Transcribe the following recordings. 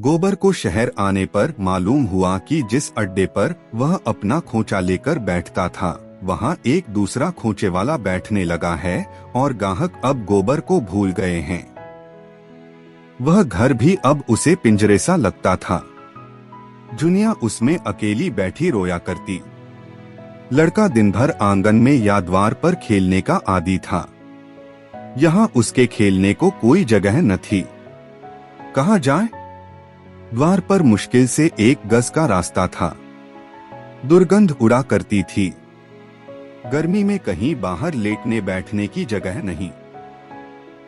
गोबर को शहर आने पर मालूम हुआ कि जिस अड्डे पर वह अपना खोंचा लेकर बैठता था वहाँ एक दूसरा खोंचे वाला बैठने लगा है और ग्राहक अब गोबर को भूल गए हैं। वह घर भी अब उसे पिंजरे सा लगता था। जुनिया उसमें अकेली बैठी रोया करती। लड़का दिन भर आंगन में या द्वार पर खेलने का आदी था। यहाँ उसके खेलने को कोई जगह न थी। कहाँ जाए? द्वार पर मुश्किल से 1 गज का रास्ता था। दुर्गंध उड़ा करती थी। गर्मी में कहीं बाहर लेटने बैठने की जगह नहीं।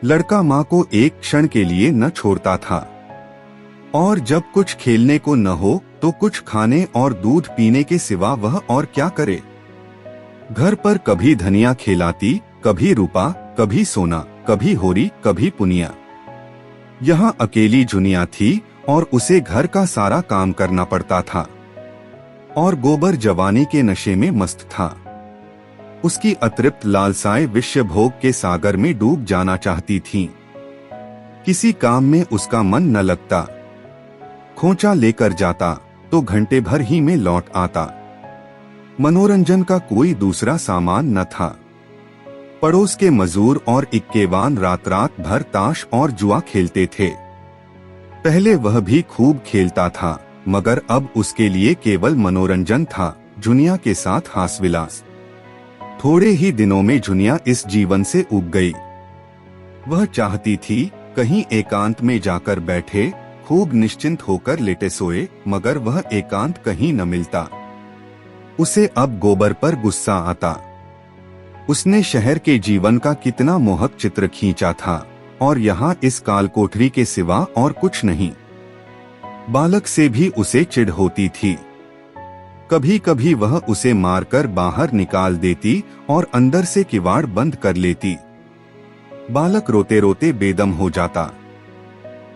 लड़का माँ को एक क्षण के लिए न छोड़ता था और जब कुछ खेलने को न हो तो कुछ खाने और दूध पीने के सिवा वह और क्या करे। घर पर कभी धनिया खिलाती, कभी रूपा, कभी सोना, कभी होरी, कभी पुनिया। यहाँ अकेली जुनिया थी और उसे घर का सारा काम करना पड़ता था और गोबर जवानी के नशे में मस्त था। उसकी अतृप्त लालसाएं विश्व भोग के सागर में डूब जाना चाहती थीं। किसी काम में उसका मन न लगता। खोंचा लेकर जाता तो घंटे भर ही में लौट आता। मनोरंजन का कोई दूसरा सामान न था। पड़ोस के मजदूर और इक्केवान रात रात भर ताश और जुआ खेलते थे। पहले वह भी खूब खेलता था मगर अब उसके लिए केवल मनोरंजन था, जुनिया के साथ हास्यविलास। थोड़े ही दिनों में जुनिया इस जीवन से उब गई। वह चाहती थी कहीं एकांत में जाकर बैठे, खूब निश्चिंत होकर लेटे सोए, मगर वह एकांत कहीं न मिलता। उसे अब गोबर पर गुस्सा आता। उसने शहर के जीवन का कितना मोहक चित्र खींचा था और यहाँ इस काल कोठरी के सिवा और कुछ नहीं। बालक से भी उसे चिढ़ होती थी। कभी कभी वह उसे मारकर बाहर निकाल देती और अंदर से किवाड़ बंद कर लेती। बालक रोते रोते बेदम हो जाता।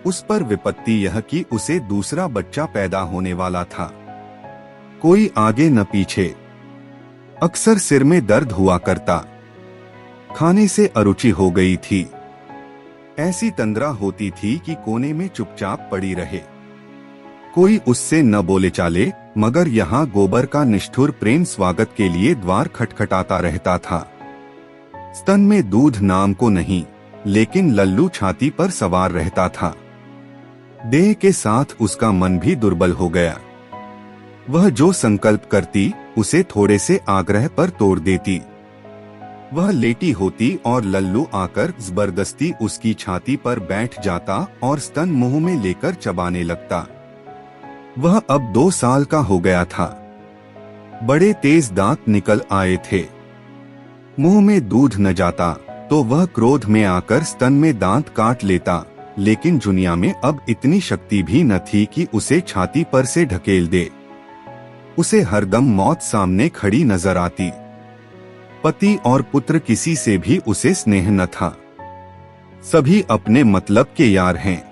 उस पर विपत्ति यह कि उसे दूसरा बच्चा पैदा होने वाला था। कोई आगे न पीछे। अक्सर सिर में दर्द हुआ करता। खाने से अरुचि हो गई थी। ऐसी तंद्रा होती थी कि कोने में चुपचाप पड़ी रहे। कोई उससे न बोले चाले, मगर यहाँ गोबर का निष्ठुर प्रेम स्वागत के लिए द्वार खटखटाता रहता था। स्तन में दूध नाम को नहीं, लेकिन लल्लू छाती पर सवार रहता था। देह के साथ उसका मन भी दुर्बल हो गया। वह जो संकल्प करती उसे थोड़े से आग्रह पर तोड़ देती। वह लेटी होती और लल्लू आकर जबरदस्ती उसकी छाती पर बैठ जाता और स्तन मुंह में लेकर चबाने लगता। वह अब 2 साल का हो गया था। बड़े तेज दांत निकल आए थे। मुंह में दूध न जाता तो वह क्रोध में आकर स्तन में दांत काट लेता, लेकिन जुनिया में अब इतनी शक्ति भी न थी कि उसे छाती पर से ढकेल दे। उसे हरदम मौत सामने खड़ी नजर आती। पति और पुत्र किसी से भी उसे स्नेह न था। सभी अपने मतलब के यार हैं।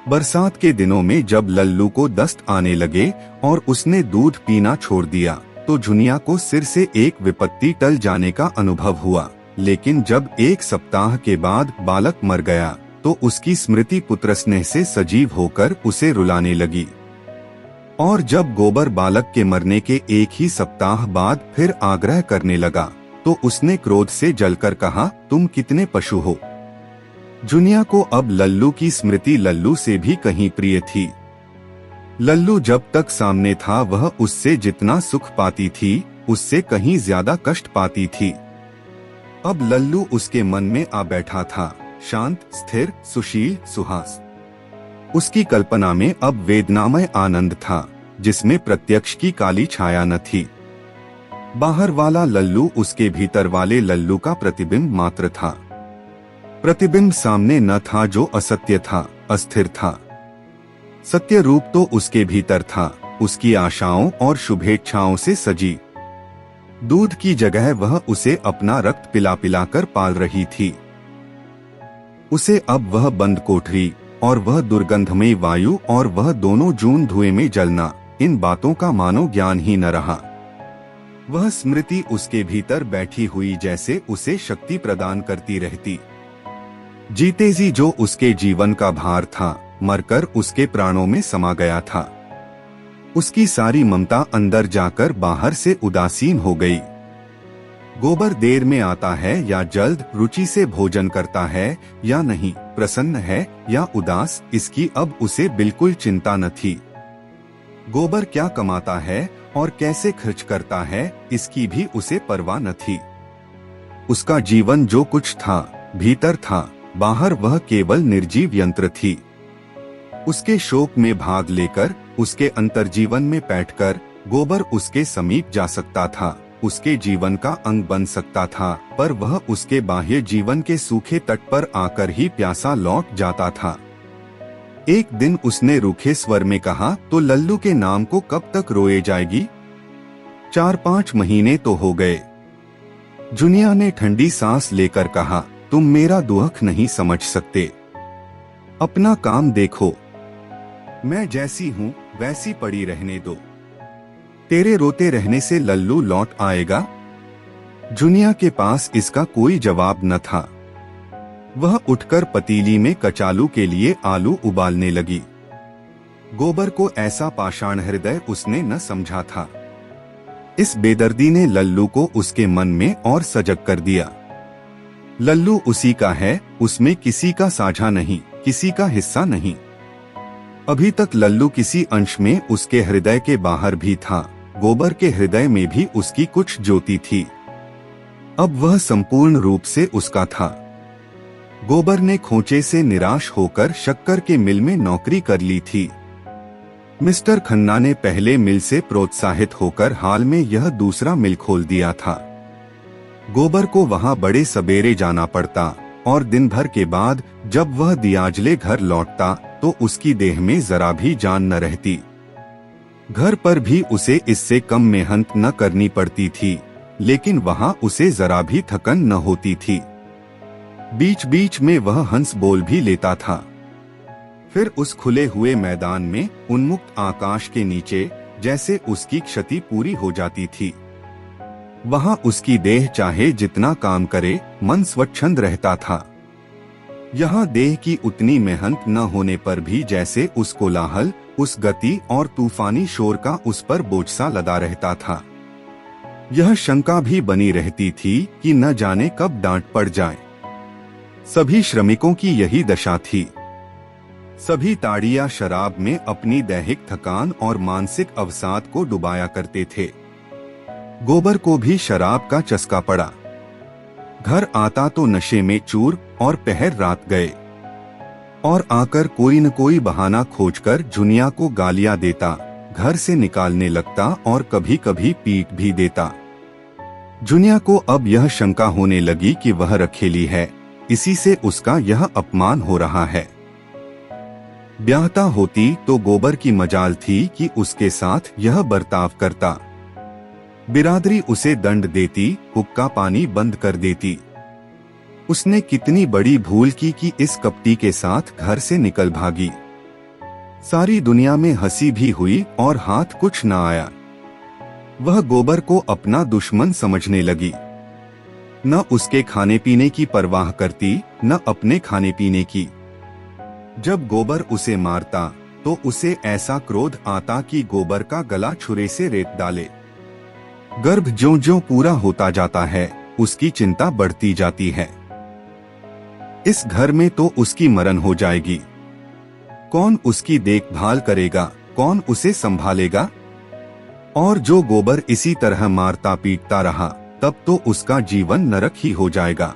बरसात के दिनों में जब लल्लू को दस्त आने लगे और उसने दूध पीना छोड़ दिया तो जुनिया को सिर से एक विपत्ति टल जाने का अनुभव हुआ। लेकिन जब 1 सप्ताह के बाद बालक मर गया तो उसकी स्मृति पुत्र स्नेह से सजीव होकर उसे रुलाने लगी। और जब गोबर बालक के मरने के 1 ही सप्ताह बाद फिर आग्रह करने लगा तो उसने क्रोध से जलकर कहा, तुम कितने पशु हो। जुनिया को अब लल्लू की स्मृति लल्लू से भी कहीं प्रिय थी। लल्लू जब तक सामने था वह उससे जितना सुख पाती थी उससे कहीं ज्यादा कष्ट पाती थी। अब लल्लू उसके मन में आ बैठा था, शांत, स्थिर, सुशील, सुहास। उसकी कल्पना में अब वेदनामय आनंद था जिसमें प्रत्यक्ष की काली छाया न थी। बाहर वाला लल्लू उसके भीतर वाले लल्लू का प्रतिबिंब मात्र था। प्रतिबिंब सामने न था जो असत्य था, अस्थिर था। सत्य रूप तो उसके भीतर था, उसकी आशाओं और शुभेच्छाओं से सजी। दूध की जगह वह उसे अपना रक्त पिला पिलाकर पाल रही थी। उसे अब वह बंद कोठरी और वह दुर्गंधमयी वायु और वह दोनों जून धुएं में जलना, इन बातों का मानो ज्ञान ही न रहा। वह स्मृति उसके भीतर बैठी हुई जैसे उसे शक्ति प्रदान करती रहती। जीते जी जो उसके जीवन का भार था मरकर उसके प्राणों में समा गया था। उसकी सारी ममता अंदर जाकर बाहर से उदासीन हो गई। गोबर देर में आता है या जल्द, रुचि से भोजन करता है या नहीं, प्रसन्न है या उदास, इसकी अब उसे बिल्कुल चिंता न थी। गोबर क्या कमाता है और कैसे खर्च करता है, इसकी भी उसे परवाह न थी। उसका जीवन जो कुछ था, भीतर था, बाहर वह केवल निर्जीव यंत्र थी। उसके शोक में भाग लेकर, उसके अंतर्जीवन में बैठकर गोबर उसके समीप जा सकता था, उसके जीवन का अंग बन सकता था, पर वह उसके बाह्य जीवन के सूखे तट पर आकर ही प्यासा लौट जाता था। एक दिन उसने रूखे स्वर में कहा, तो लल्लू के नाम को कब तक रोए जाएगी? 4-5 महीने तो हो गए। जुनिया ने ठंडी सांस लेकर कहा, तुम मेरा दुख नहीं समझ सकते। अपना काम देखो। मैं जैसी हूँ वैसी पड़ी रहने दो। तेरे रोते रहने से लल्लू लौट आएगा? जुनिया के पास इसका कोई जवाब न था। वह उठकर पतीली में कचालू के लिए आलू उबालने लगी। गोबर को ऐसा पाषाण हृदय उसने न समझा था। इस बेदर्दी ने लल्लू को उसके मन में और सजग कर दिया। लल्लू उसी का है, उसमें किसी का साझा नहीं, किसी का हिस्सा नहीं। अभी तक लल्लू किसी अंश में उसके हृदय के बाहर भी था, गोबर के हृदय में भी उसकी कुछ ज्योति थी। अब वह संपूर्ण रूप से उसका था। गोबर ने खोचे से निराश होकर शक्कर के मिल में नौकरी कर ली थी। मिस्टर खन्ना ने पहले मिल से प्रोत्साहित होकर हाल में यह दूसरा मिल खोल दिया था। गोबर को वहां बड़े सबेरे जाना पड़ता और दिन भर के बाद जब वह दियाजले घर लौटता तो उसकी देह में जरा भी जान न रहती। घर पर भी उसे इससे कम मेहनत न करनी पड़ती थी, लेकिन वहां उसे जरा भी थकन न होती थी। बीच बीच में वह हंस बोल भी लेता था। फिर उस खुले हुए मैदान में उन्मुक्त आकाश के नीचे जैसे उसकी क्षति पूरी हो जाती थी। वहां उसकी देह चाहे जितना काम करे, मन स्वच्छंद रहता था। यहाँ देह की उतनी मेहनत न होने पर भी जैसे उस कोलाहल, उस गति और तूफानी शोर का उस पर बोझ सा लदा रहता था। यह शंका भी बनी रहती थी कि न जाने कब डांट पड़ जाए। सभी श्रमिकों की यही दशा थी। सभी ताड़िया शराब में अपनी दैहिक थकान और मानसिक अवसाद को डुबाया करते थे। गोबर को भी शराब का चस्का पड़ा। घर आता तो नशे में चूर और पहर रात गए और आकर कोई न कोई बहाना खोजकर जुनिया को गालियां देता, घर से निकालने लगता और कभी कभी पीट भी देता। जुनिया को अब यह शंका होने लगी कि वह रखेली है, इसी से उसका यह अपमान हो रहा है। ब्याहता होती तो गोबर की मजाल थी कि उसके साथ यह बर्ताव करता। बिरादरी उसे दंड देती, हुक्का पानी बंद कर देती। उसने कितनी बड़ी भूल की कि इस कपटी के साथ घर से निकल भागी। सारी दुनिया में हंसी भी हुई और हाथ कुछ न आया। वह गोबर को अपना दुश्मन समझने लगी। न उसके खाने पीने की परवाह करती, न अपने खाने पीने की। जब गोबर उसे मारता तो उसे ऐसा क्रोध आता कि गोबर का गला छुरे से रेत डाले। गर्भ ज्यों-ज्यों पूरा होता जाता है, उसकी चिंता बढ़ती जाती है। इस घर में तो उसकी मरण हो जाएगी। कौन उसकी देखभाल करेगा, कौन उसे संभालेगा? और जो गोबर इसी तरह मारता पीटता रहा, तब तो उसका जीवन नरक ही हो जाएगा।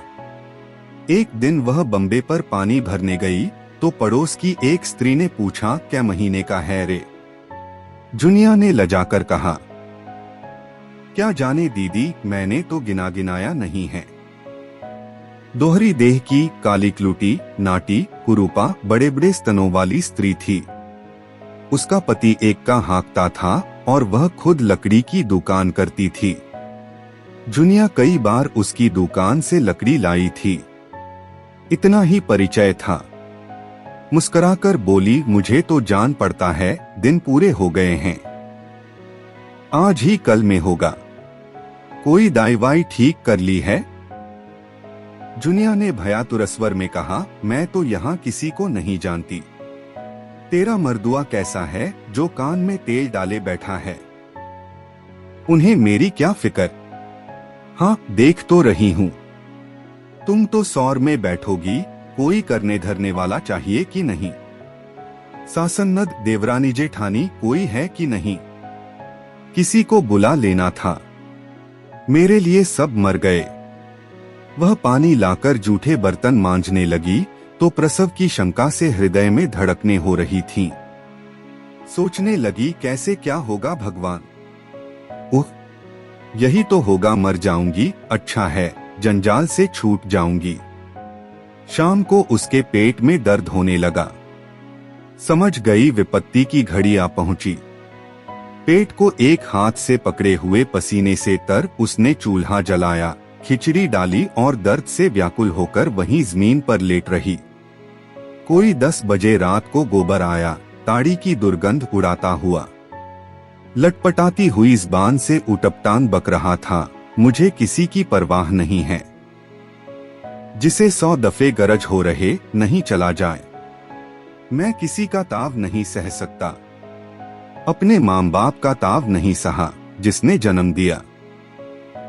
एक दिन वह बम्बे पर पानी भरने गई तो पड़ोस की एक स्त्री ने पूछा, क्या महीने का है रे? जुनिया ने लजाकर कहा, क्या जाने दीदी, मैंने तो गिना गिनाया नहीं है। दोहरी देह की, काली क्लूटी, नाटी, कुरूपा, बड़े बड़े स्तनों वाली स्त्री थी। उसका पति एक का हाँकता था और वह खुद लकड़ी की दुकान करती थी। जुनिया कई बार उसकी दुकान से लकड़ी लाई थी। इतना ही परिचय था। मुस्कुराकर बोली, मुझे तो जान पड़ता है, दिन पूरे हो गए हैं, आज ही कल में होगा। कोई दाई ठीक कर ली है? जुनिया ने भयातुर स्वर में कहा, मैं तो यहाँ किसी को नहीं जानती। तेरा मर्दुआ कैसा है जो कान में तेल डाले बैठा है? उन्हें मेरी क्या फिक्र? हाँ, देख तो रही हूँ। तुम तो सौर में बैठोगी, कोई करने धरने वाला चाहिए कि नहीं? सासन्नद देवरानी जेठानी कोई है कि नहीं? किसी को बुला लेना था, मेरे लिए सब मर गए। वह पानी लाकर जूठे बर्तन मांजने लगी तो प्रसव की शंका से हृदय में धड़कने हो रही थीं। सोचने लगी कैसे क्या होगा भगवान। उह, यही तो होगा, मर जाऊंगी, अच्छा है जंजाल से छूट जाऊंगी। शाम को उसके पेट में दर्द होने लगा। समझ गई विपत्ति की घड़ी आ पहुंची। पेट को एक हाथ से पकड़े हुए पसीने से तर उसने चूल्हा जलाया, खिचड़ी डाली और दर्द से व्याकुल होकर वहीं जमीन पर लेट रही। कोई 10 बजे रात को गोबर आया, ताड़ी की दुर्गंध उड़ाता हुआ। लटपटाती हुई ज़बान से उटपटांग बक रहा था, मुझे किसी की परवाह नहीं है। जिसे 100 दफे गरज हो रहे नहीं चला जाए। मैं किसी का ताव नहीं सह सकता, अपने माँ बाप का ताव नहीं सहा जिसने जन्म दिया,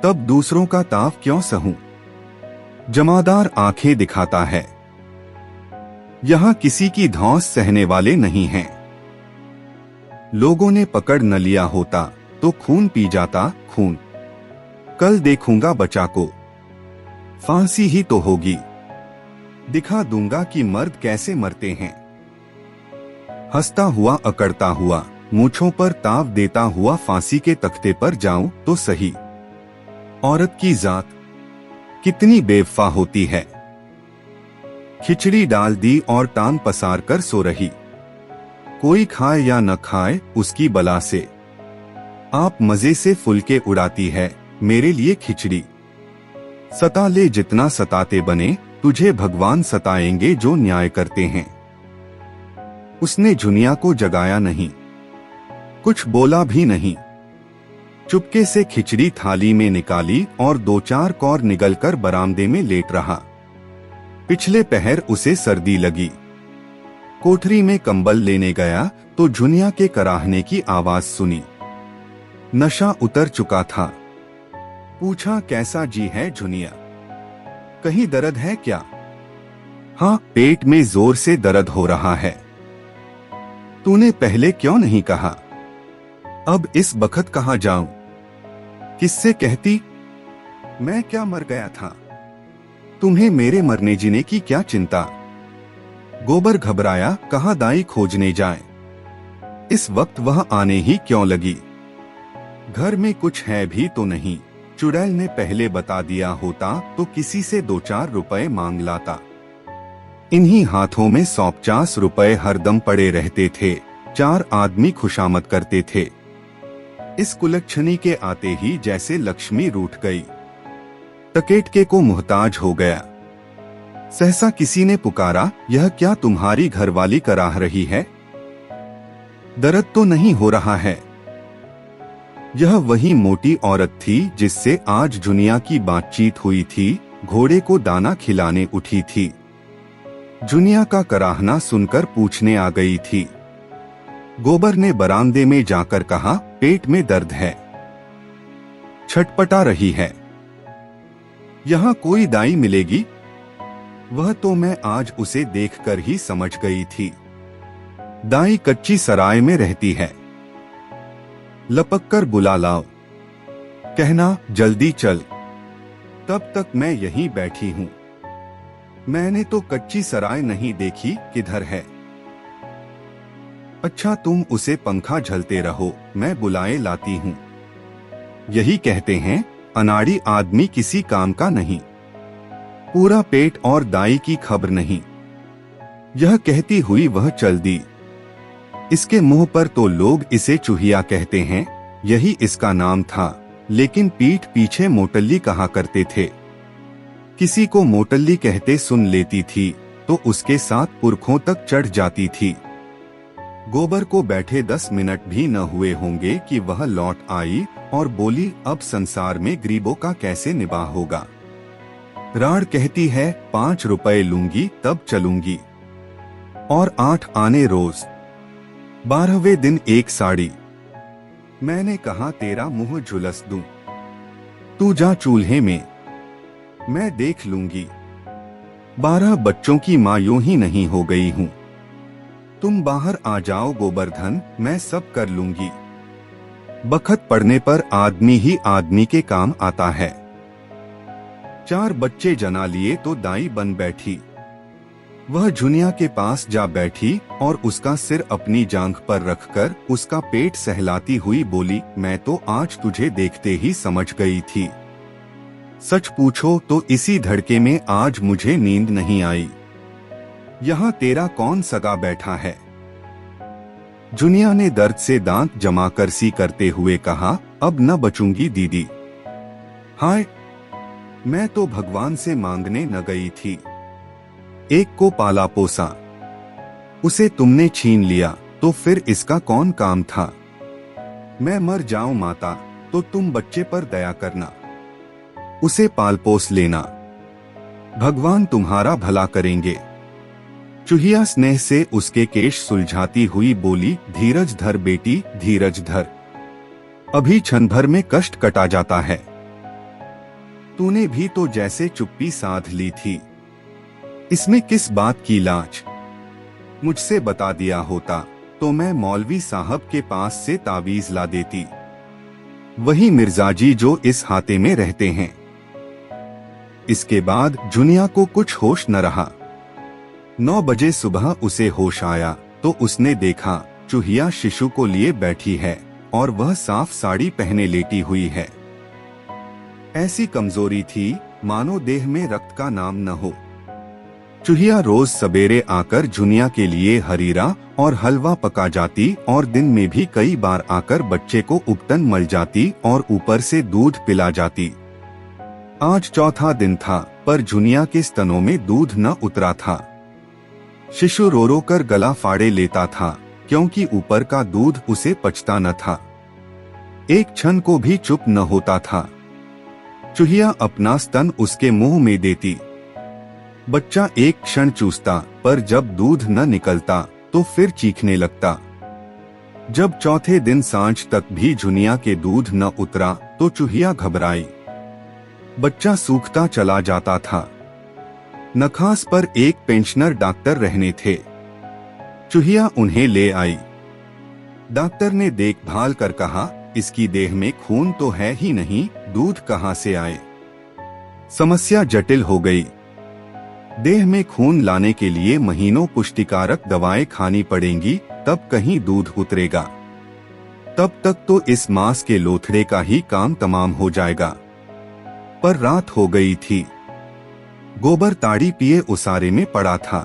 तब दूसरों का ताव क्यों सहूं? जमादार आंखें दिखाता है। यहाँ किसी की धौंस सहने वाले नहीं हैं। लोगों ने पकड़ न लिया होता तो खून पी जाता, खून। कल देखूंगा बचा को, फांसी ही तो होगी। दिखा दूंगा कि मर्द कैसे मरते हैं। हंसता हुआ, अकड़ता हुआ, मूंछों पर ताव देता हुआ फांसी के तख्ते पर जाऊं तो सही। औरत की जात कितनी बेवफा होती है। खिचड़ी डाल दी और टांग पसार कर सो रही। कोई खाए या न खाए उसकी बला से। आप मजे से फुलके उड़ाती है, मेरे लिए खिचड़ी। सता ले जितना सताते बने, तुझे भगवान सताएंगे जो न्याय करते हैं। उसने झुनिया को जगाया नहीं, कुछ बोला भी नहीं। चुपके से खिचड़ी थाली में निकाली और 2-4 कौर निगलकर बरामदे में लेट रहा। पिछले पहर उसे सर्दी लगी। कोठरी में कंबल लेने गया तो झुनिया के कराहने की आवाज सुनी। नशा उतर चुका था। पूछा, कैसा जी है झुनिया, कहीं दर्द है क्या? हाँ, पेट में जोर से दर्द हो रहा है। तूने पहले क्यों नहीं कहा? अब इस बखत कहाँ जाऊं? किससे कहती? मैं क्या मर गया था? तुम्हें मेरे मरने जीने की क्या चिंता? गोबर घबराया, कहाँ दाई खोजने जाए। इस वक्त वह आने ही क्यों लगी? घर में कुछ है भी तो नहीं। चुड़ैल ने पहले बता दिया होता तो किसी से 2-4 रुपए मांग लाता। इन्हीं हाथों में 150 रुपए हरदम पड़े रहते थे। 4 आदमी खुशामद करते थे। इस कुलच्छनी के आते ही जैसे लक्ष्मी रूठ गई। टकेटके को मुहताज हो गया। सहसा किसी ने पुकारा, यह क्या तुम्हारी घरवाली कराह रही है? दर्द तो नहीं हो रहा है? यह वही मोटी औरत थी जिससे आज जुनिया की बातचीत हुई थी। घोड़े को दाना खिलाने उठी थी। जुनिया का कराहना सुनकर पूछने आ गई थी। गोबर ने बरामदे में जाकर कहा, पेट में दर्द है, छटपटा रही है। यहाँ कोई दाई मिलेगी? वह तो मैं आज उसे देखकर ही समझ गई थी। दाई कच्ची सराय में रहती है। लपक कर बुला लाओ। कहना, जल्दी चल। तब तक मैं यहीं बैठी हूँ। मैंने तो कच्ची सराय नहीं देखी, किधर है? अच्छा, तुम उसे पंखा झलते रहो, मैं बुलाए लाती हूँ। यही कहते हैं, अनाड़ी आदमी किसी काम का नहीं। पूरा पेट और दाई की खबर नहीं। यह कहती हुई वह चल दी। इसके मुंह पर तो लोग इसे चूहिया कहते हैं, यही इसका नाम था, लेकिन पीठ पीछे मोटल्ली कहा करते थे। किसी को मोटल्ली कहते सुन लेती थी तो उसके साथ पुरखों तक चढ़ जाती थी। गोबर को बैठे 10 मिनट भी न हुए होंगे कि वह लौट आई और बोली, अब संसार में गरीबों का कैसे निबाह होगा। राड़ कहती है, 5 रुपए लूंगी तब चलूंगी, और 8 आने रोज। 12वें दिन एक साड़ी। मैंने कहा तेरा मुंह झुलस दूं, तू जा चूल्हे में, मैं देख लूंगी। 12 बच्चों की माँ यूं ही नहीं हो गई हूं। तुम बाहर आ जाओ गोवर्धन, मैं सब कर लूंगी। बखत पड़ने पर आदमी ही आदमी के काम आता है। 4 बच्चे जना लिए तो दाई बन बैठी। वह जुनिया के पास जा बैठी और उसका सिर अपनी जांघ पर रखकर उसका पेट सहलाती हुई बोली, मैं तो आज तुझे देखते ही समझ गई थी। सच पूछो तो इसी धड़के में आज मुझे नींद नहीं आई। यहाँ तेरा कौन सगा बैठा है? जुनिया ने दर्द से दांत जमाकर सी करते हुए कहा, अब न बचूंगी दीदी। हाय, मैं तो भगवान से मांगने न गई थी। एक को पाला पोसा, उसे तुमने छीन लिया तो फिर इसका कौन काम था? मैं मर जाऊं माता तो तुम बच्चे पर दया करना, उसे पाल पोस लेना, भगवान तुम्हारा भला करेंगे। चूहिया स्नेह से उसके केश सुलझाती हुई बोली, धीरज धर बेटी, धीरज धर, अभी क्षण भर में कष्ट कटा जाता है। तूने भी तो जैसे चुप्पी साध ली थी, इसमें किस बात की लाज? मुझसे बता दिया होता तो मैं मौलवी साहब के पास से तावीज ला देती, वही मिर्जाजी जो इस हाते में रहते हैं। इसके बाद जुनिया को कुछ होश न रहा। 9 बजे सुबह उसे होश आया तो उसने देखा चूहिया शिशु को लिए बैठी है और वह साफ साड़ी पहने लेटी हुई है। ऐसी कमजोरी थी मानो देह में रक्त का नाम न हो। चूहिया रोज सवेरे आकर जुनिया के लिए हरीरा और हलवा पका जाती और दिन में भी कई बार आकर बच्चे को उपटन मल जाती और ऊपर से दूध पिला जाती। आज चौथा दिन था पर जुनिया के स्तनों में दूध न उतरा था। शिशु रो रो कर गला फाड़े लेता था क्योंकि ऊपर का दूध उसे पचता न था। एक क्षण को भी चुप न होता था। चूहिया अपना स्तन उसके मुंह में देती। बच्चा एक क्षण चूसता पर जब दूध न निकलता तो फिर चीखने लगता। जब चौथे दिन सांझ तक भी जुनिया के दूध न उतरा तो चूहिया घबराई। बच्चा सूखता चला जाता था। नखास पर एक पेंशनर डॉक्टर रहने थे। चूहिया उन्हें ले आई। डॉक्टर ने देखभाल कर कहा, इसकी देह में खून तो है ही नहीं, दूध कहाँ से आए? समस्या जटिल हो गई। देह में खून लाने के लिए महीनों पुष्टिकारक दवाएं खानी पड़ेंगी, तब कहीं दूध उतरेगा। तब तक तो इस मांस के लोथड़े का ही काम तमाम हो जाएगा। पर रात हो गई थी। गोबर ताड़ी पिए उसारे में पड़ा था।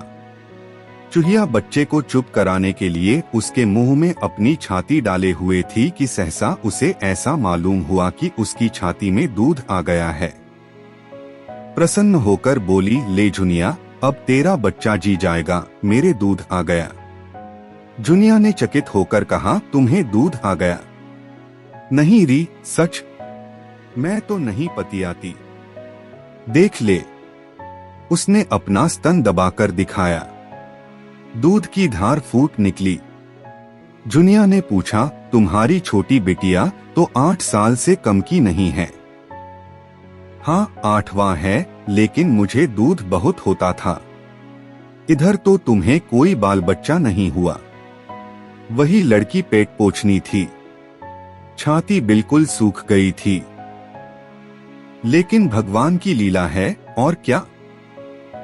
चूहिया बच्चे को चुप कराने के लिए उसके मुंह में अपनी छाती डाले हुए थी कि सहसा उसे ऐसा मालूम हुआ कि उसकी छाती में दूध आ गया है। प्रसन्न होकर बोली, ले जुनिया, अब तेरा बच्चा जी जाएगा, मेरे दूध आ गया। जुनिया ने चकित होकर कहा, तुम्हें दूध आ गया? नहीं री, सच, मैं तो नहीं पतियाती। देख ले। उसने अपना स्तन दबाकर दिखाया। दूध की धार फूट निकली। जुनिया ने पूछा, तुम्हारी छोटी बिटिया तो 8 साल से कम की नहीं है? हाँ, 8वां है, लेकिन मुझे दूध बहुत होता था। इधर तो तुम्हें कोई बाल बच्चा नहीं हुआ। वही लड़की पेट पोछनी थी। छाती बिल्कुल सूख गई थी। लेकिन भगवान की लीला है, और क्या।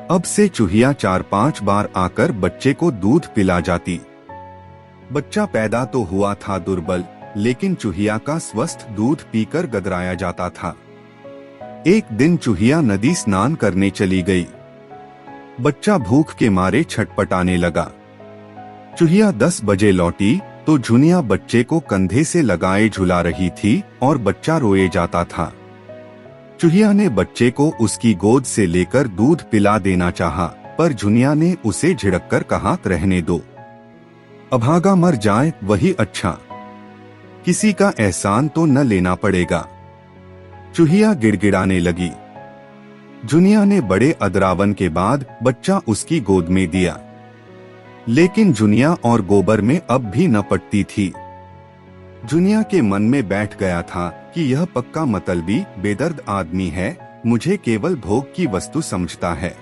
अब से चूहिया 4-5 बार आकर बच्चे को दूध पिला जाती। बच्चा पैदा तो हुआ था दुर्बल, लेकिन चूहिया का स्वस्थ दूध पीकर गदराया जाता था। एक दिन चूहिया नदी स्नान करने चली गई। बच्चा भूख के मारे छटपटाने लगा। चूहिया 10 बजे लौटी तो जुनिया बच्चे को कंधे से लगाए झुला रही थी और बच्चा रोए जाता था। चूहिया ने बच्चे को उसकी गोद से लेकर दूध पिला देना चाहा, पर जुनिया ने उसे झिड़ककर कहा, रहने दो, अभागा मर जाए वही अच्छा, किसी का एहसान तो न लेना पड़ेगा। चूहिया गिड़गिड़ाने लगी। जुनिया ने बड़े अदरावन के बाद बच्चा उसकी गोद में दिया। लेकिन जुनिया और गोबर में अब भी न पटती थी। जुनिया के मन में बैठ गया था कि यह पक्का मतलबी बेदर्द आदमी है, मुझे केवल भोग की वस्तु समझता है।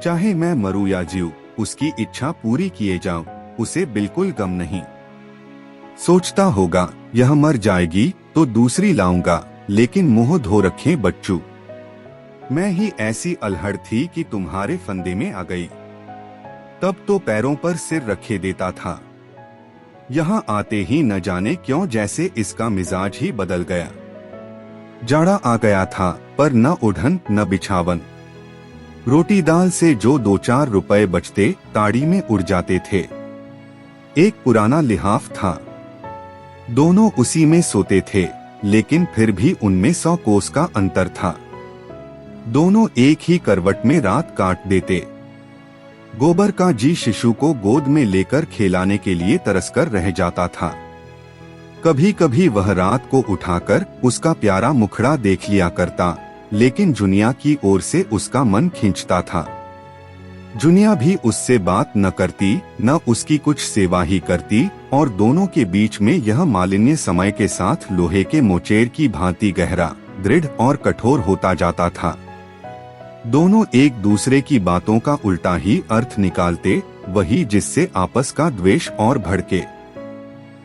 चाहे मैं मरूं या जीऊं, उसकी इच्छा पूरी किए जाऊं, उसे बिल्कुल गम नहीं। सोचता होगा यह मर जाएगी तो दूसरी लाऊंगा, लेकिन मुंह धो रखे बच्चू। मैं ही ऐसी अल्हड़ थी कि तुम्हारे फंदे में आ गई। तब तो पैरों पर सिर रखे देता था। यहाँ आते ही न जाने क्यों जैसे इसका मिजाज ही बदल गया। जाड़ा आ गया था, पर न उड़न न बिछावन। रोटी दाल से जो 2-4 रुपए बचते ताड़ी में उड़ जाते थे। एक पुराना लिहाफ था, दोनों उसी में सोते थे, लेकिन फिर भी उनमें 100 कोस का अंतर था। दोनों एक ही करवट में रात काट देते। गोबर का जी शिशु को गोद में लेकर खेलाने के लिए तरसकर रह जाता था। कभी कभी वह रात को उठाकर उसका प्यारा मुखड़ा देख लिया करता, लेकिन जुनिया की ओर से उसका मन खींचता था। जुनिया भी उससे बात न करती, न उसकी कुछ सेवा ही करती, और दोनों के बीच में यह मालिन्य समय के साथ लोहे के मोचेर की भांति गहरा, दृढ़ और कठोर होता जाता था। दोनों एक दूसरे की बातों का उल्टा ही अर्थ निकालते, वही जिससे आपस का द्वेष और भड़के।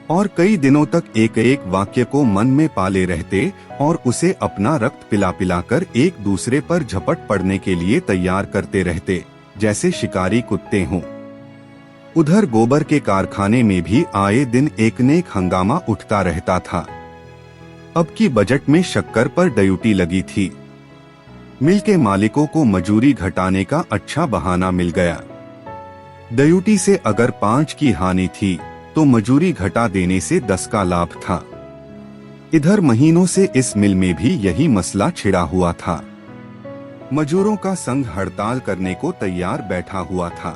और कई दिनों तक एक एक वाक्य को मन में पाले रहते और उसे अपना रक्त पिला पिलाकर एक दूसरे पर झपट पड़ने के लिए तैयार करते रहते, जैसे शिकारी कुत्ते हों। उधर गोबर के कारखाने में भी आए दिन एक न एक हंगामा उठता रहता था। अब की बजट में शक्कर पर ड्यूटी लगी थी। मिल के मालिकों को मजूरी घटाने का अच्छा बहाना मिल गया। ड्यूटी से अगर 5 की हानि थी तो मजूरी घटा देने से 10 का लाभ था। इधर महीनों से इस मिल में भी यही मसला छिड़ा हुआ था। मजूरों का संघ हड़ताल करने को तैयार बैठा हुआ था।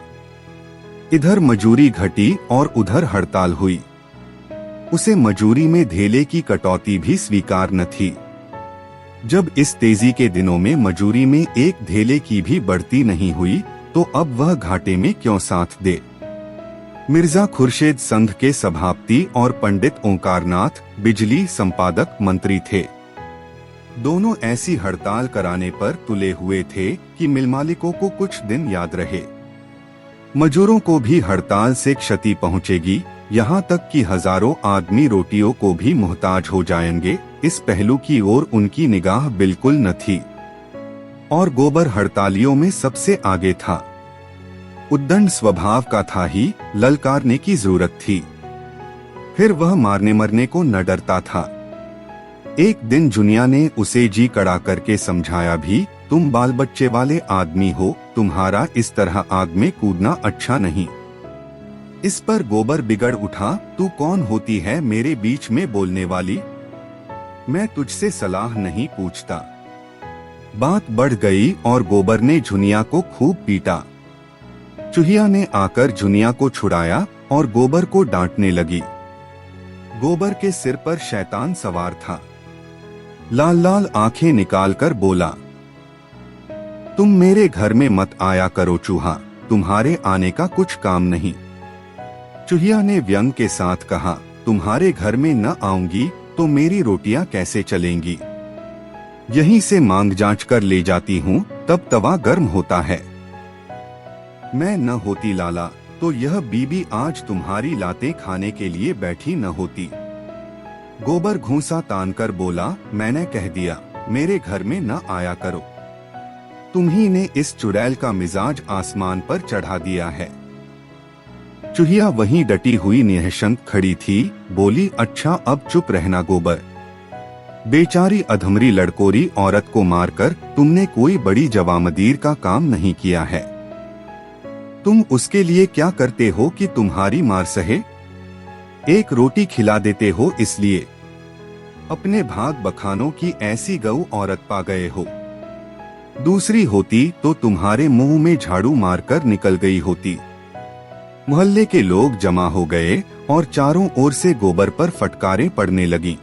इधर मजूरी घटी और उधर हड़ताल हुई। उसे मजूरी में धेले की कटौती भी स्वीकार न थी। जब इस तेजी के दिनों में मजूरी में एक धेले की भी बढ़ती नहीं हुई, तो अब वह घाटे में क्यों साथ दे। मिर्जा खुर्शेद संघ के सभापति और पंडित ओंकारनाथ बिजली संपादक मंत्री थे। दोनों ऐसी हड़ताल कराने पर तुले हुए थे कि मिल मालिकों को कुछ दिन याद रहे। मजूरों को भी हड़ताल से क्षति पहुंचेगी, यहाँ तक कि हजारों आदमी रोटियों को भी मुहताज हो जाएंगे। इस पहलू की ओर उनकी निगाह बिल्कुल न थी। और गोबर हड़तालियों में सबसे आगे था। उद्दंड स्वभाव का था ही, ललकारने की जरूरत थी। फिर वह मारने मरने को न डरता था। एक दिन जुनिया ने उसे जी कड़ा करके समझाया भी, तुम बाल बच्चे वाले आदमी हो, तुम्हारा इस तरह आग में कूदना अच्छा नहीं। इस पर गोबर बिगड़ उठा, तू कौन होती है मेरे बीच में बोलने वाली? मैं तुझसे सलाह नहीं पूछता। बात बढ़ गई और गोबर ने जुनिया को खूब पीटा। चूहिया ने आकर जुनिया को छुड़ाया और गोबर को डांटने लगी। गोबर के सिर पर शैतान सवार था। लाल लाल आंखें निकालकर बोला, तुम मेरे घर में मत आया करो चूहा, तुम्हारे आने का कुछ काम नहीं। चूहिया ने व्यंग के साथ कहा, तुम्हारे घर में न आऊंगी तो मेरी रोटियां कैसे चलेंगी? यहीं से मांग जांच कर ले जाती हूँ, तब तवा गर्म होता है। मैं न होती लाला तो यह बीबी आज तुम्हारी लातें खाने के लिए बैठी न होती। गोबर घूंसा तानकर बोला, मैंने कह दिया, मेरे घर में न आया करो। तुम्ही ने इस चुड़ैल का मिजाज आसमान पर चढ़ा दिया है। चूहिया वहीं डटी हुई निहशंक खड़ी थी, बोली, अच्छा अब चुप रहना गोबर। बेचारी अधमरी लड़कोरी औरत को मारकर तुमने कोई बड़ी जवामदीर का काम नहीं किया है। तुम उसके लिए क्या करते हो कि तुम्हारी मार सहे? एक रोटी खिला देते हो इसलिए। अपने भाग बखानों की ऐसी गऊ औरत पा गए हो। दूसरी होती तो तुम्हारे मुंह में झाड़ू मारकर निकल गई होती। मोहल्ले के लोग जमा हो गए और चारों ओर से गोबर पर फटकारें पड़ने लगीं।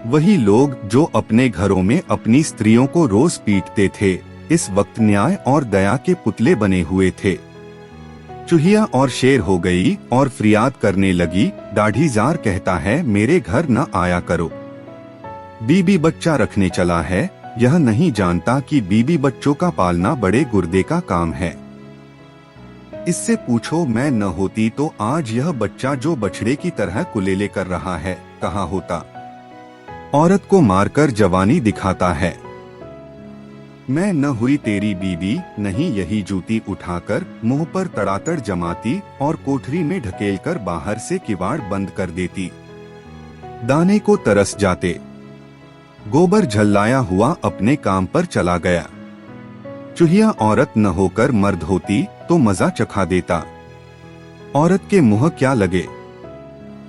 वही लोग जो अपने घरों में अपनी स्त्रियों को रोज पीटते थे, इस वक्त न्याय और दया के पुतले बने हुए थे। चूहिया और शेर हो गई और फरियाद करने लगी। दाढ़ीजार कहता है, मेरे घर न आया करो। बीबी बच्चा रखने चला है, यह नहीं जानता कि बीबी बच्चों का पालना बड़े गुर्दे का काम है। इससे पूछो, मैं न होती तो आज यह बच्चा जो बछड़े की तरह कुलेले कर रहा है कहाँ होता। औरत को मारकर जवानी दिखाता है। मैं न हुई तेरी बीवी, नहीं यही जूती उठाकर मुंह पर तड़ातड़ जमाती और कोठरी में ढकेलकर बाहर से किवाड़ बंद कर देती। दाने को तरस जाते। गोबर झल्लाया हुआ अपने काम पर चला गया। चूहिया औरत न होकर मर्द होती तो मजा चखा देता। औरत के मुंह क्या लगे।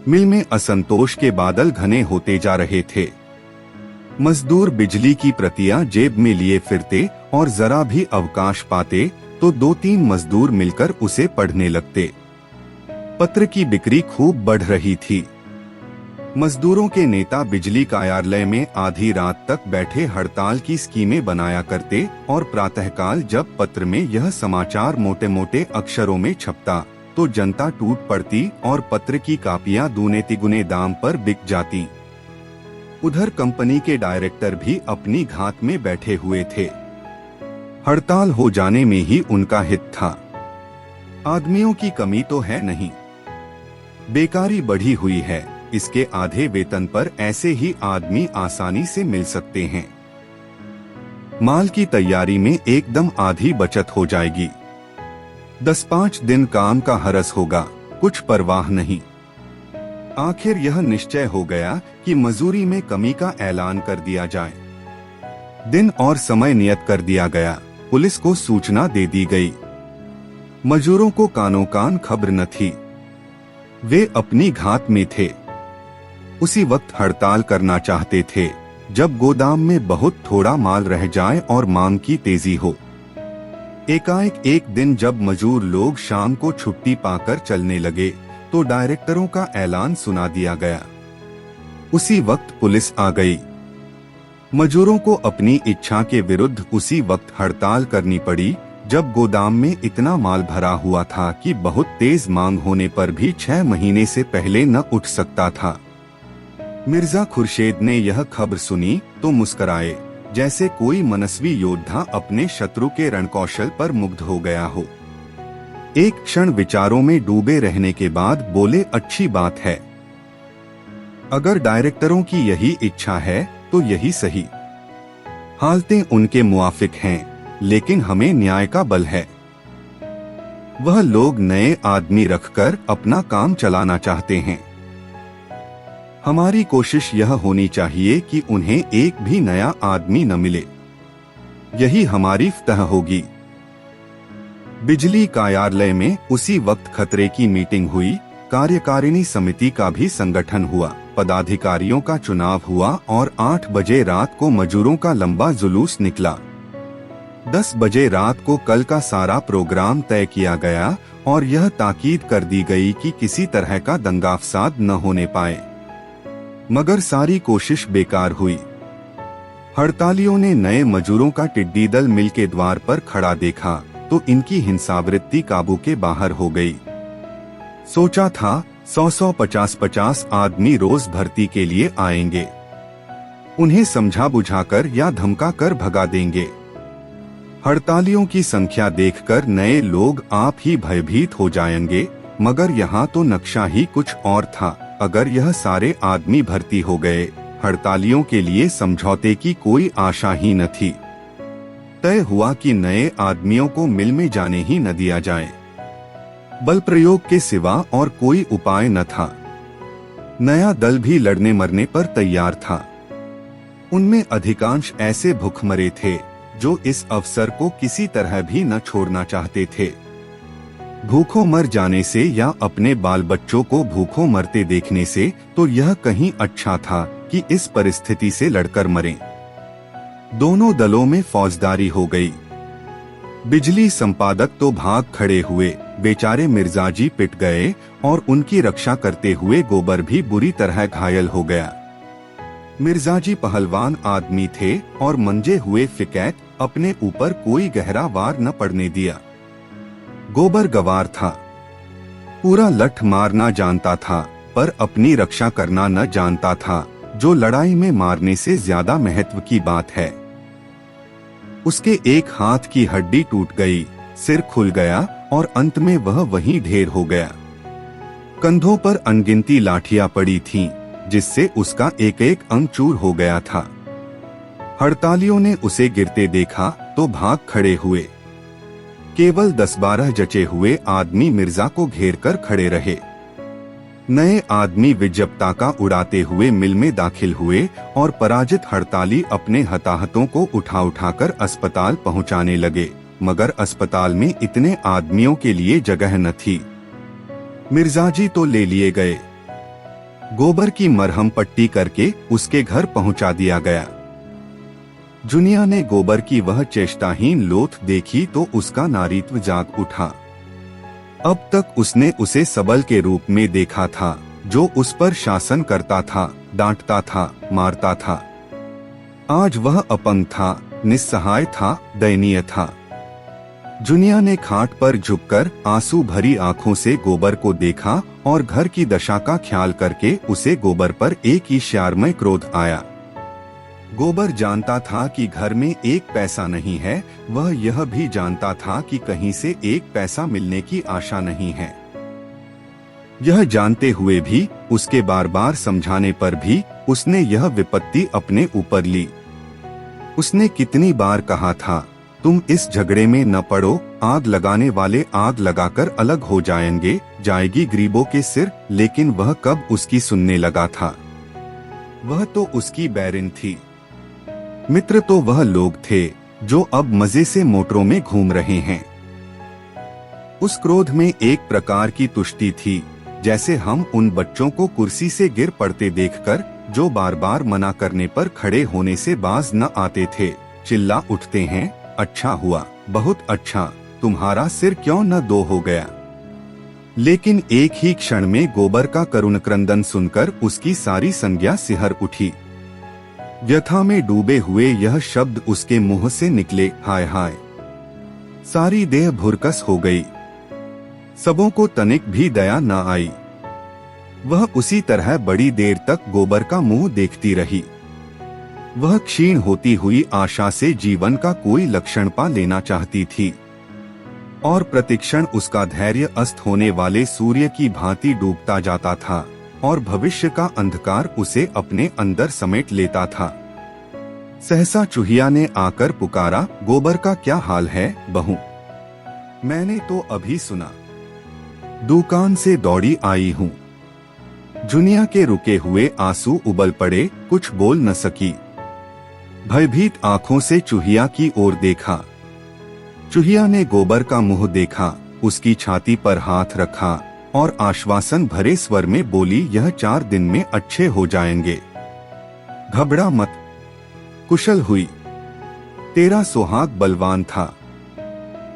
मिल में असंतोष के बादल घने होते जा रहे थे। मजदूर बिजली की प्रतियां जेब में लिए फिरते और जरा भी अवकाश पाते तो 2-3 मजदूर मिलकर उसे पढ़ने लगते। पत्र की बिक्री खूब बढ़ रही थी। मजदूरों के नेता बिजली कार्यालय में आधी रात तक बैठे हड़ताल की स्कीमें बनाया करते और प्रातःकाल जब पत्र में यह समाचार मोटे मोटे अक्षरों में छपता तो जनता टूट पड़ती और पत्र की कापियां दूने तिगुने दाम पर बिक जाती। उधर कंपनी के डायरेक्टर भी अपनी घात में बैठे हुए थे। हड़ताल हो जाने में ही उनका हित था। आदमियों की कमी तो है नहीं, बेकारी बढ़ी हुई है। इसके आधे वेतन पर ऐसे ही आदमी आसानी से मिल सकते हैं। माल की तैयारी में एकदम आधी बचत हो जाएगी। 10-5 दिन काम का हरस होगा, कुछ परवाह नहीं। आखिर यह निश्चय हो गया कि मजूरी में कमी का ऐलान कर दिया जाए। दिन और समय नियत कर दिया गया। पुलिस को सूचना दे दी गई। मजूरों को कानो कान खबर न थी। वे अपनी घात में थे। उसी वक्त हड़ताल करना चाहते थे जब गोदाम में बहुत थोड़ा माल रह जाए और मांग की तेजी हो। एकाएक एक दिन जब मजूर लोग शाम को छुट्टी पाकर चलने लगे तो डायरेक्टरों का ऐलान सुना दिया गया। उसी वक्त पुलिस आ गई। मजूरों को अपनी इच्छा के विरुद्ध उसी वक्त हड़ताल करनी पड़ी जब गोदाम में इतना माल भरा हुआ था कि बहुत तेज मांग होने पर भी 6 महीने से पहले न उठ सकता था। मिर्जा खुर्शेद ने यह खबर सुनी तो मुस्कराए, जैसे कोई मनस्वी योद्धा अपने शत्रु के रणकौशल पर मुग्ध हो गया हो। एक क्षण विचारों में डूबे रहने के बाद बोले, अच्छी बात है। अगर डायरेक्टरों की यही इच्छा है तो यही सही। हालतें उनके मुआफिक हैं, लेकिन हमें न्याय का बल है। वह लोग नए आदमी रखकर अपना काम चलाना चाहते हैं। हमारी कोशिश यह होनी चाहिए कि उन्हें एक भी नया आदमी न मिले। यही हमारी फतह होगी। बिजली कार्यालय में उसी वक्त खतरे की मीटिंग हुई। कार्यकारिणी समिति का भी संगठन हुआ। पदाधिकारियों का चुनाव हुआ और 8 बजे रात को मजूरों का लंबा जुलूस निकला। 10 बजे रात को कल का सारा प्रोग्राम तय किया गया और यह ताकीद कर दी गई कि किसी तरह का दंगा फसाद न होने पाए। मगर सारी कोशिश बेकार हुई। हड़तालियों ने नए मजूरों का टिड्डी दल मिल के द्वार पर खड़ा देखा तो इनकी हिंसावृत्ति काबू के बाहर हो गई। सोचा था 100-100, 50-50 आदमी रोज भर्ती के लिए आएंगे। उन्हें समझा बुझाकर या धमका कर भगा देंगे। हड़तालियों की संख्या देखकर नए लोग आप ही भयभीत हो जाएंगे, मगर यहाँ तो नक्शा ही कुछ और था। अगर यह सारे आदमी भर्ती हो गए, हड़तालियों के लिए समझौते की कोई आशा ही न थी। तय हुआ कि नए आदमियों को मिल में जाने ही न दिया जाए। बल प्रयोग के सिवा और कोई उपाय न था। नया दल भी लड़ने मरने पर तैयार था। उनमें अधिकांश ऐसे भूखमरे थे जो इस अवसर को किसी तरह भी न छोड़ना चाहते थे। भूखों मर जाने से या अपने बाल बच्चों को भूखों मरते देखने से तो यह कहीं अच्छा था कि इस परिस्थिति से लड़कर मरें। दोनों दलों में फौजदारी हो गई। बिजली संपादक तो भाग खड़े हुए, बेचारे मिर्जाजी पिट गए और उनकी रक्षा करते हुए गोबर भी बुरी तरह घायल हो गया। मिर्जाजी पहलवान आदमी थे और मंजे हुए फिकैत अपने ऊपर कोई गहरा वार न पड़ने दिया। गोबर गवार था, पूरा लठ मारना जानता था पर अपनी रक्षा करना न जानता था, जो लड़ाई में मारने से ज्यादा महत्व की बात है। उसके एक हाथ की हड्डी टूट गई, सिर खुल गया और अंत में वह वहीं ढेर हो गया। कंधों पर अनगिनती लाठियां पड़ी थीं, जिससे उसका एक एक अंग चूर हो गया था। हड़तालियों ने उसे गिरते देखा तो भाग खड़े हुए। केवल 10-12 जचे हुए आदमी मिर्जा को घेर कर खड़े रहे। नए आदमी विज्ञप्ता का उड़ाते हुए मिल में दाखिल हुए और पराजित हड़ताली अपने हताहतों को उठा उठाकर अस्पताल पहुंचाने लगे, मगर अस्पताल में इतने आदमियों के लिए जगह न थी। मिर्जाजी तो ले लिए गए। गोबर की मरहम पट्टी करके उसके घर पहुंचा दिया गया। जुनिया ने गोबर की वह चेष्टाहीन लोथ देखी तो उसका नारीत्व जाग उठा। अब तक उसने उसे सबल के रूप में देखा था, जो उस पर शासन करता था, डांटता था, मारता था। आज वह अपंग था, निस्सहाय था, दयनीय था। जुनिया ने खाट पर झुककर आंसू भरी आंखों से गोबर को देखा और घर की दशा का ख्याल करके उसे गोबर पर एक ईर्ष्यामय क्रोध आया। गोबर जानता था कि घर में एक पैसा नहीं है, वह यह भी जानता था कि कहीं से एक पैसा मिलने की आशा नहीं है। यह जानते हुए भी, उसके बार बार समझाने पर भी, उसने यह विपत्ति अपने ऊपर ली। उसने कितनी बार कहा था, तुम इस झगड़े में न पड़ो, आग लगाने वाले आग लगाकर अलग हो जाएंगे, जाएगी गरीबों के सिर। लेकिन वह कब उसकी सुनने लगा था। वह तो उसकी बैरिन थी। मित्र तो वह लोग थे जो अब मजे से मोटरों में घूम रहे हैं। उस क्रोध में एक प्रकार की तुष्टि थी, जैसे हम उन बच्चों को कुर्सी से गिर पड़ते देखकर, जो बार बार मना करने पर खड़े होने से बाज न आते थे, चिल्ला उठते हैं, अच्छा हुआ, बहुत अच्छा, तुम्हारा सिर क्यों न दो हो गया। लेकिन एक ही क्षण में गोबर का करुण क्रंदन सुनकर उसकी सारी संज्ञा सिहर उठी। व्यथा में डूबे हुए यह शब्द उसके मुंह से निकले, हाय हाय। सारी देह भुरकस हो गई। सबों को तनिक भी दया न आई। वह उसी तरह बड़ी देर तक गोबर का मुंह देखती रही। वह क्षीण होती हुई आशा से जीवन का कोई लक्षण पा लेना चाहती थी, और प्रतिक्षण उसका धैर्य अस्त होने वाले सूर्य की भांति डूबता जाता था और भविष्य का अंधकार उसे अपने अंदर समेट लेता था। सहसा चूहिया ने आकर पुकारा, गोबर का क्या हाल है बहू? मैंने तो अभी सुना, दुकान से दौड़ी आई हूँ। जुनिया के रुके हुए आंसू उबल पड़े, कुछ बोल न सकी। भयभीत आंखों से चूहिया की ओर देखा। चूहिया ने गोबर का मुंह देखा, उसकी छाती पर हाथ रखा और आश्वासन भरे स्वर में बोली, यह 4 दिन में अच्छे हो जाएंगे, घबरा मत। कुशल हुई, तेरा सुहाग बलवान था।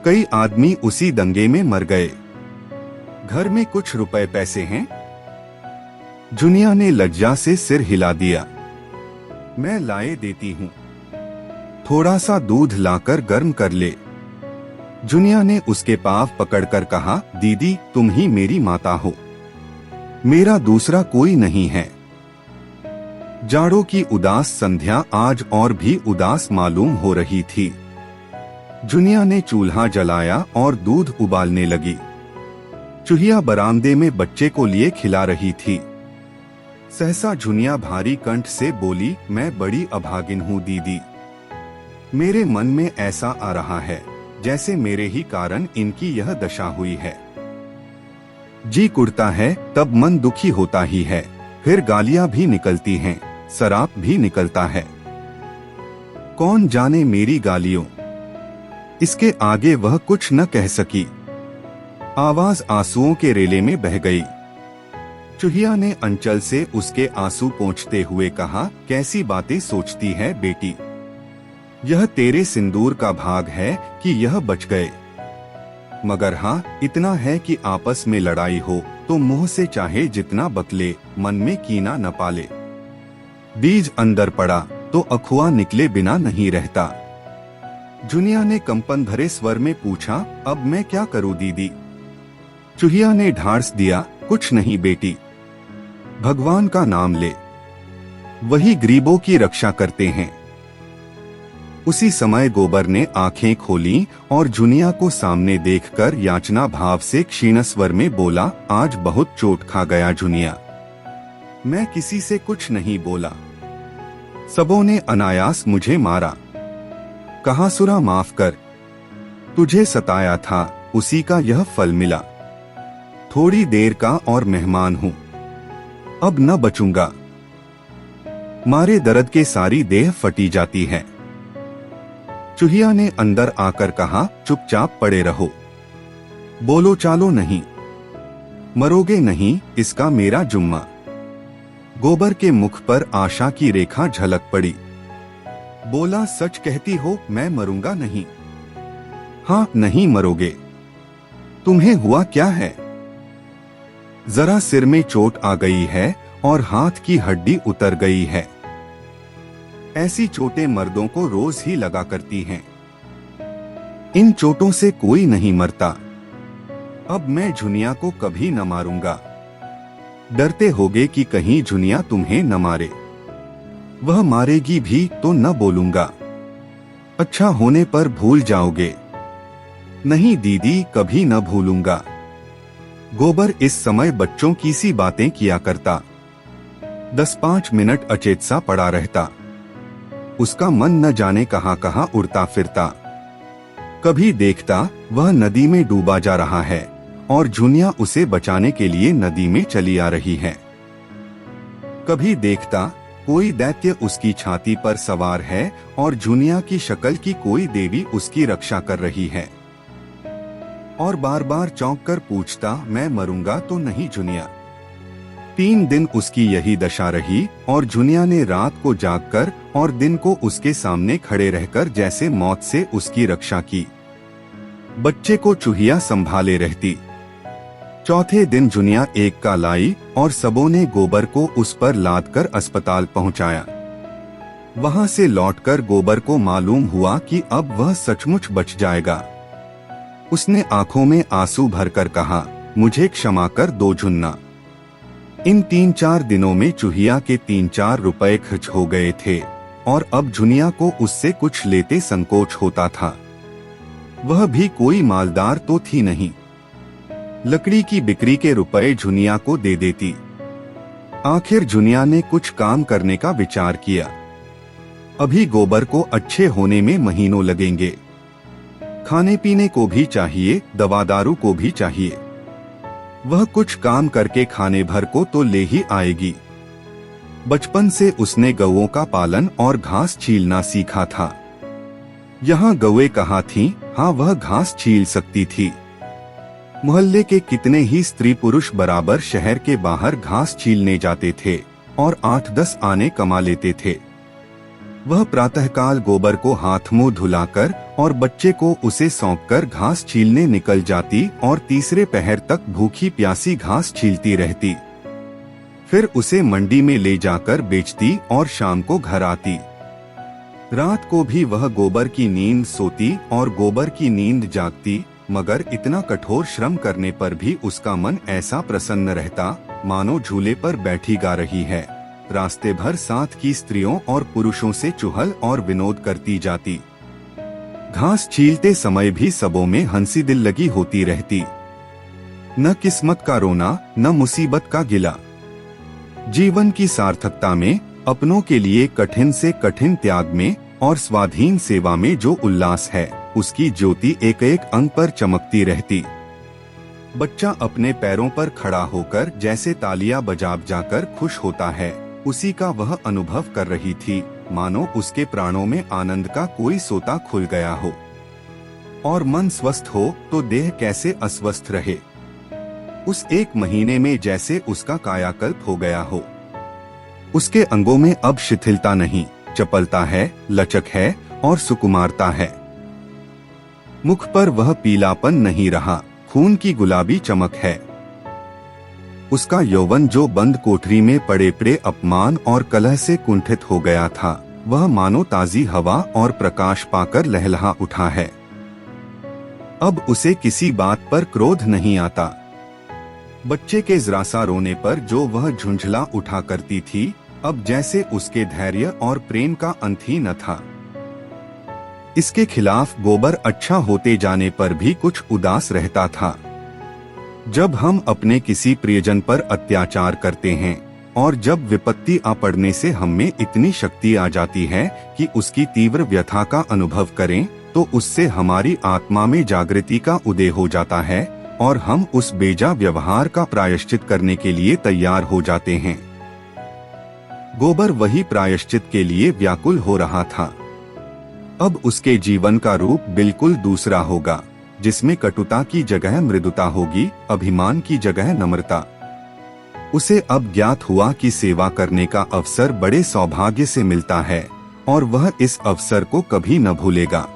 कई आदमी उसी दंगे में मर गए। घर में कुछ रुपए पैसे हैं? जुनिया ने लज्जा से सिर हिला दिया। मैं लाए देती हूँ, थोड़ा सा दूध लाकर गर्म कर ले। जुनिया ने उसके पाँव पकड़कर कहा, दीदी तुम ही मेरी माता हो, मेरा दूसरा कोई नहीं है। जाड़ों की उदास संध्या आज और भी उदास मालूम हो रही थी। जुनिया ने चूल्हा जलाया और दूध उबालने लगी। चूहिया बरामदे में बच्चे को लिए खिला रही थी। सहसा जुनिया भारी कंठ से बोली, मैं बड़ी अभागिन हूँ दीदी। मेरे मन में ऐसा आ रहा है जैसे मेरे ही कारण इनकी यह दशा हुई है। जी कुड़ता है तब मन दुखी होता ही है, फिर गालियां भी निकलती हैं, सराप भी निकलता है। कौन जाने मेरी गालियों। इसके आगे वह कुछ न कह सकी। आवाज आंसुओं के रेले में बह गई। चूहिया ने अंचल से उसके आंसू पोंछते हुए कहा, कैसी बातें सोचती है बेटी। यह तेरे सिंदूर का भाग है कि यह बच गए। मगर हाँ, इतना है कि आपस में लड़ाई हो तो मुंह से चाहे जितना बकले, मन में कीना न पाले। बीज अंदर पड़ा तो अखुआ निकले बिना नहीं रहता। जुनिया ने कंपन भरे स्वर में पूछा, अब मैं क्या करूं दीदी? चूहिया ने ढाढ़स दिया, कुछ नहीं बेटी, भगवान का नाम ले, वही गरीबों की रक्षा करते हैं। उसी समय गोबर ने आंखें खोली और जुनिया को सामने देखकर याचना भाव से क्षीण स्वर में बोला, आज बहुत चोट खा गया जुनिया, मैं किसी से कुछ नहीं बोला, सबों ने अनायास मुझे मारा, कहा सुरा माफ कर, तुझे सताया था उसी का यह फल मिला, थोड़ी देर का और मेहमान हूं, अब न बचूंगा, मारे दर्द के सारी देह फटी जाती है। चूहिया ने अंदर आकर कहा, चुपचाप पड़े रहो, बोलो चालो नहीं, मरोगे नहीं, इसका मेरा जुम्मा। गोबर के मुख पर आशा की रेखा झलक पड़ी, बोला, सच कहती हो, मैं मरूंगा नहीं? हाँ, नहीं मरोगे। तुम्हें हुआ क्या है? जरा सिर में चोट आ गई है और हाथ की हड्डी उतर गई है। ऐसी चोटें मर्दों को रोज ही लगा करती हैं। इन चोटों से कोई नहीं मरता। अब मैं जुनिया को कभी न मारूंगा। डरते होगे कि कहीं जुनिया तुम्हें न मारे, वह मारेगी भी तो न बोलूंगा। अच्छा होने पर भूल जाओगे? नहीं दीदी, कभी न भूलूंगा। गोबर इस समय बच्चों की सी बातें किया करता। 10-5 मिनट अचेत सा पड़ा रहता। उसका मन न जाने कहां कहां उड़ता फिरता। कभी देखता वह नदी में डूबा जा रहा है और जुनिया उसे बचाने के लिए नदी में चली आ रही है। कभी देखता कोई दैत्य उसकी छाती पर सवार है और जुनिया की शक्ल की कोई देवी उसकी रक्षा कर रही है। और बार बार चौंक कर पूछता, मैं मरूंगा तो नहीं जुनिया? 3 दिन उसकी यही दशा रही और जुनिया ने रात को जागकर और दिन को उसके सामने खड़े रहकर जैसे मौत से उसकी रक्षा की। बच्चे को चूहिया संभाले रहती। चौथे दिन जुनिया एक का लाई और सबों ने गोबर को उस पर लाद कर अस्पताल पहुंचाया। वहां से लौटकर गोबर को मालूम हुआ कि अब वह सचमुच बच जाएगा। उसने आंखों में आंसू भरकर कहा, मुझे क्षमा कर दो जुन्ना। इन 3-4 दिनों में चूहिया के 3-4 रुपए खर्च हो गए थे और अब जुनिया को उससे कुछ लेते संकोच होता था। वह भी कोई मालदार तो थी नहीं। लकड़ी की बिक्री के रुपए जुनिया को दे देती। आखिर जुनिया ने कुछ काम करने का विचार किया। अभी गोबर को अच्छे होने में महीनों लगेंगे। खाने पीने को भी चाहिए, दवा दारू को भी चाहिए। वह कुछ काम करके खाने भर को तो ले ही आएगी। बचपन से उसने गौओं का पालन और घास छीलना सीखा था। यहाँ गौएं कहाँ थीं? हाँ, वह घास छील सकती थी। मोहल्ले के कितने ही स्त्री पुरुष बराबर शहर के बाहर घास छीलने जाते थे और 8-10 आने कमा लेते थे। वह प्रातःकाल गोबर को हाथ मुंह धुलाकर और बच्चे को उसे सौंपकर घास छीलने निकल जाती और तीसरे पहर तक भूखी प्यासी घास छीलती रहती। फिर उसे मंडी में ले जाकर बेचती और शाम को घर आती। रात को भी वह गोबर की नींद सोती और गोबर की नींद जागती, मगर इतना कठोर श्रम करने पर भी उसका मन ऐसा प्रसन्न रहता मानो झूले पर बैठी गा रही है। रास्ते भर साथ की स्त्रियों और पुरुषों से चुहल और विनोद करती जाती। घास छीलते समय भी सबों में हंसी दिल लगी होती रहती। न किस्मत का रोना, न मुसीबत का गिला। जीवन की सार्थकता में, अपनों के लिए कठिन से कठिन त्याग में और स्वाधीन सेवा में जो उल्लास है, उसकी ज्योति एक एक अंग पर चमकती रहती। बच्चा अपने पैरों पर खड़ा होकर जैसे तालियां बजा जाकर खुश होता है, उसी का वह अनुभव कर रही थी, मानो उसके प्राणों में आनंद का कोई सोता खुल गया हो। और मन स्वस्थ हो तो देह कैसे अस्वस्थ रहे। उस 1 महीने में जैसे उसका कायाकल्प हो गया हो। उसके अंगों में अब शिथिलता नहीं, चपलता है, लचक है और सुकुमारता है। मुख पर वह पीलापन नहीं रहा, खून की गुलाबी चमक है। उसका यौवन जो बंद कोठरी में पड़े पड़े अपमान और कलह से कुंठित हो गया था, वह मानो ताजी हवा और प्रकाश पाकर लहलहा उठा है। अब उसे किसी बात पर क्रोध नहीं आता। बच्चे के जरा सा रोने पर जो वह झुंझला उठा करती थी, अब जैसे उसके धैर्य और प्रेम का अंत ही न था। इसके खिलाफ गोबर अच्छा होते जाने पर भी कुछ उदास रहता था। जब हम अपने किसी प्रियजन पर अत्याचार करते हैं और जब विपत्ति आ पड़ने से हम में इतनी शक्ति आ जाती है कि उसकी तीव्र व्यथा का अनुभव करें, तो उससे हमारी आत्मा में जागृति का उदय हो जाता है और हम उस बेजा व्यवहार का प्रायश्चित करने के लिए तैयार हो जाते हैं। गोबर वही प्रायश्चित के लिए व्याकुल हो रहा था। अब उसके जीवन का रूप बिल्कुल दूसरा होगा, जिसमें कटुता की जगह मृदुता होगी, अभिमान की जगह नम्रता। उसे अब ज्ञात हुआ कि सेवा करने का अवसर बड़े सौभाग्य से मिलता है और वह इस अवसर को कभी न भूलेगा।